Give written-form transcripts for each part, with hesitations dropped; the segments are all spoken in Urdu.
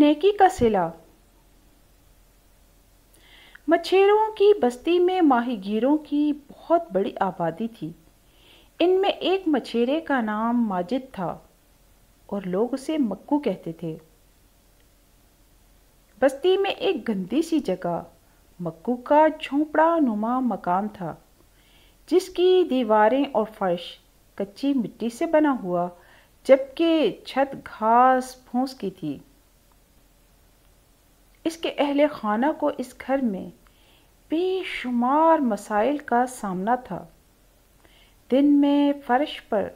نیکی کا صلہ۔ مچھیروں کی بستی میں ماہی گیروں کی بہت بڑی آبادی تھی۔ ان میں ایک مچھیرے کا نام ماجد تھا اور لوگ اسے مکو کہتے تھے۔ بستی میں ایک گندی سی جگہ مکو کا جھونپڑا نما مکان تھا، جس کی دیواریں اور فرش کچی مٹی سے بنا ہوا جبکہ چھت گھاس پھوس کی تھی۔ اس کے اہل خانہ کو اس گھر میں بے شمار مسائل کا سامنا تھا۔ دن میں فرش پر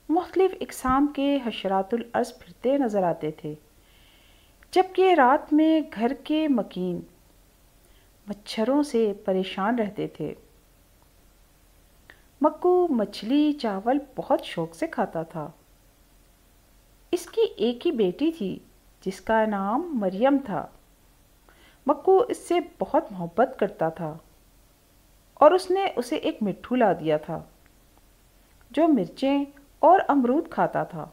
مختلف اقسام کے حشرات الارض پھرتے نظر آتے تھے، جبکہ رات میں گھر کے مکین مچھروں سے پریشان رہتے تھے۔ مکو مچھلی چاول بہت شوق سے کھاتا تھا۔ اس کی ایک ہی بیٹی تھی جس کا نام مریم تھا۔ مکو اس سے بہت محبت کرتا تھا اور اس نے اسے ایک مٹھو لا دیا تھا جو مرچیں اور امرود کھاتا تھا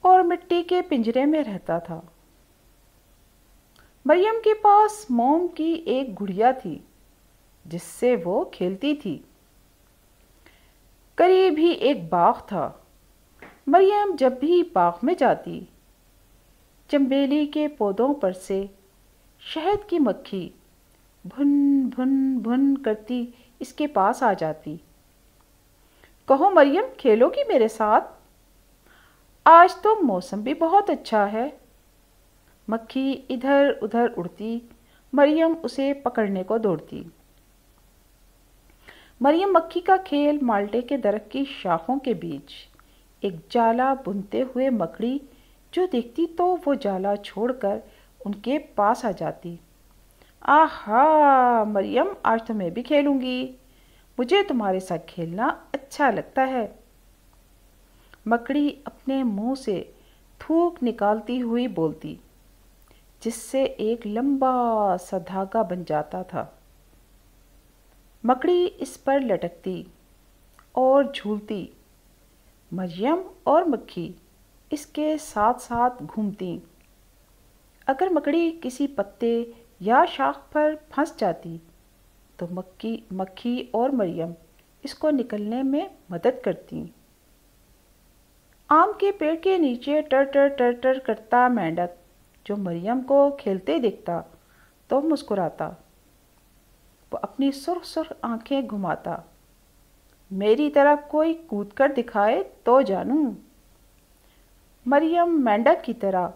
اور مٹی کے پنجرے میں رہتا تھا۔ مریم کے پاس موم کی ایک گڑیا تھی جس سے وہ کھیلتی تھی۔ قریب ہی ایک باغ تھا۔ مریم جب بھی باغ میں جاتی، چنبیلی کے پودوں پر سے شہد کی مکھی بھن بھن بھن کرتی اس کے پاس آ جاتی۔ کہو مریم، کھیلو گی میرے ساتھ؟ آج تو موسم بھی بہت اچھا ہے۔ مکھی ادھر ادھر اڑتی، مریم اسے پکڑنے کو دوڑتی۔ مریم مکھی کا کھیل مالٹے کے درخت کی شاخوں کے بیچ ایک جالا بنتے ہوئے مکڑی جو دیکھتی تو وہ جالا چھوڑ کر ان کے پاس آ جاتی۔ آہا مریم، آج تو میں بھی کھیلوں گی، مجھے تمہارے ساتھ کھیلنا اچھا لگتا ہے۔ مکڑی اپنے منہ سے تھوک نکالتی ہوئی بولتی، جس سے ایک لمبا سا دھاگا بن جاتا تھا۔ مکڑی اس پر لٹکتی اور جھولتی، مریم اور مکھی اس کے ساتھ ساتھ گھومتی۔ اگر مکڑی کسی پتے یا شاخ پر پھنس جاتی تو مکھی اور مریم اس کو نکلنے میں مدد کرتی۔ آم کے پیڑ کے نیچے ٹر ٹر ٹر ٹر کرتا مینڈک جو مریم کو کھیلتے دیکھتا تو مسکراتا۔ وہ اپنی سرخ سرخ آنکھیں گھماتا، میری طرف کوئی کود کر دکھائے تو جانوں۔ مریم مینڈک کی طرح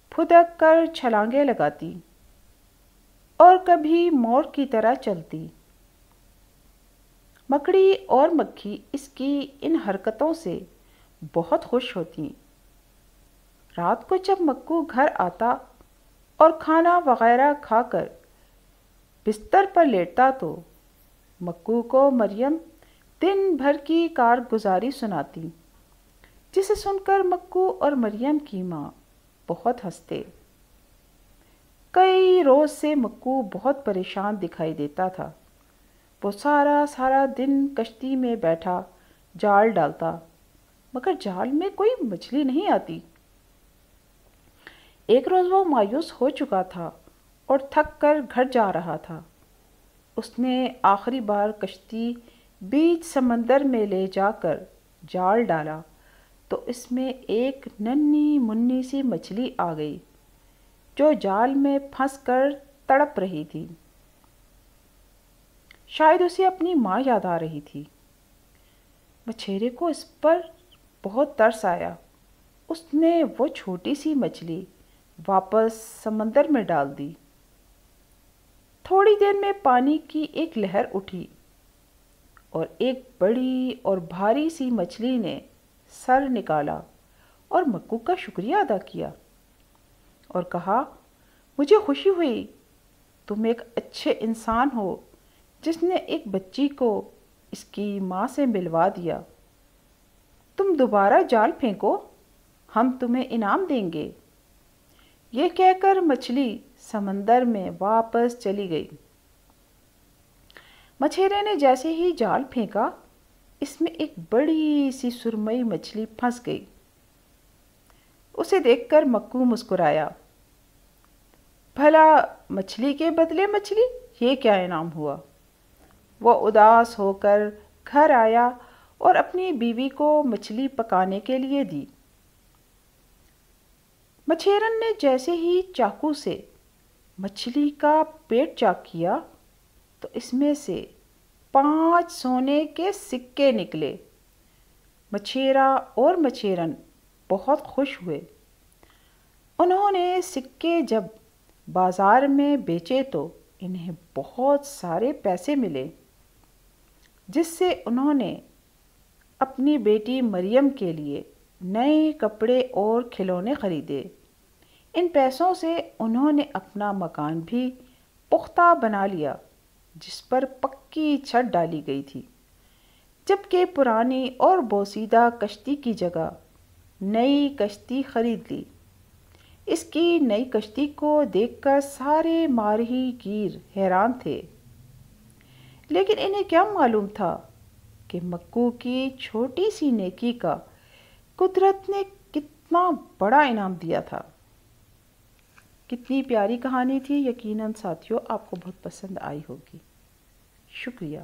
پھدک کر چھلانگیں لگاتی اور کبھی مور کی طرح چلتی۔ مکڑی اور مکھی اس کی ان حرکتوں سے بہت خوش ہوتی۔ رات کو جب مکو گھر آتا اور کھانا وغیرہ کھا کر بستر پر لیٹتا تو مکو کو مریم دن بھر کی کارگزاری سناتی، جسے سن کر مکو اور مریم کی ماں بہت ہنستے۔ کئی روز سے مکو بہت پریشان دکھائی دیتا تھا۔ وہ سارا دن کشتی میں بیٹھا جال ڈالتا، مگر جال میں کوئی مچھلی نہیں آتی۔ ایک روز وہ مایوس ہو چکا تھا اور تھک کر گھر جا رہا تھا۔ اس نے آخری بار کشتی بیچ سمندر میں لے جا کر جال ڈالا تو اس میں ایک ننھی منھی سی مچھلی آ گئی جو جال میں پھنس کر تڑپ رہی تھی۔ شاید اسے اپنی ماں یاد آ رہی تھی۔ مچھیرے کو اس پر بہت ترس آیا۔ اس نے وہ چھوٹی سی مچھلی واپس سمندر میں ڈال دی۔ تھوڑی دیر میں پانی کی ایک لہر اٹھی اور ایک بڑی اور بھاری سی مچھلی نے سر نکالا اور مکو کا شکریہ ادا کیا اور کہا، مجھے خوشی ہوئی تم ایک اچھے انسان ہو جس نے ایک بچی کو اس کی ماں سے ملوا دیا۔ تم دوبارہ جال پھینکو، ہم تمہیں انعام دیں گے۔ یہ کہہ کر مچھلی سمندر میں واپس چلی گئی۔ مچھیرے نے جیسے ہی جال پھینکا، اس میں ایک بڑی سی سرمئی مچھلی پھنس گئی۔ اسے دیکھ کر مکو مسکرایا بھلا مچھلی کے بدلے مچھلی، یہ کیا انعام ہوا؟ وہ اداس ہو کر گھر آیا اور اپنی بیوی کو مچھلی پکانے کے لیے دی۔ مچھیرن نے جیسے ہی چاقو سے مچھلی کا پیٹ چاک کیا تو اس میں سے 5 سونے کے سکے نکلے۔ مچھیرا اور مچھیرن بہت خوش ہوئے۔ انہوں نے سکے جب بازار میں بیچے تو انہیں بہت سارے پیسے ملے، جس سے انہوں نے اپنی بیٹی مریم کے لیے نئے کپڑے اور کھلونے خریدے۔ ان پیسوں سے انہوں نے اپنا مکان بھی پختہ بنا لیا، جس پر پکی چھت ڈالی گئی تھی، جبکہ پرانی اور بوسیدہ کشتی کی جگہ نئی کشتی خرید لی۔ اس کی نئی کشتی کو دیکھ کر سارے ماہی گیر حیران تھے، لیکن انہیں کیا معلوم تھا کہ مکو کی چھوٹی سی نیکی کا قدرت نے کتنا بڑا انعام دیا تھا۔ کتنی پیاری کہانی تھی، یقیناً ساتھیوں آپ کو بہت پسند آئی ہوگی۔ شکریہ۔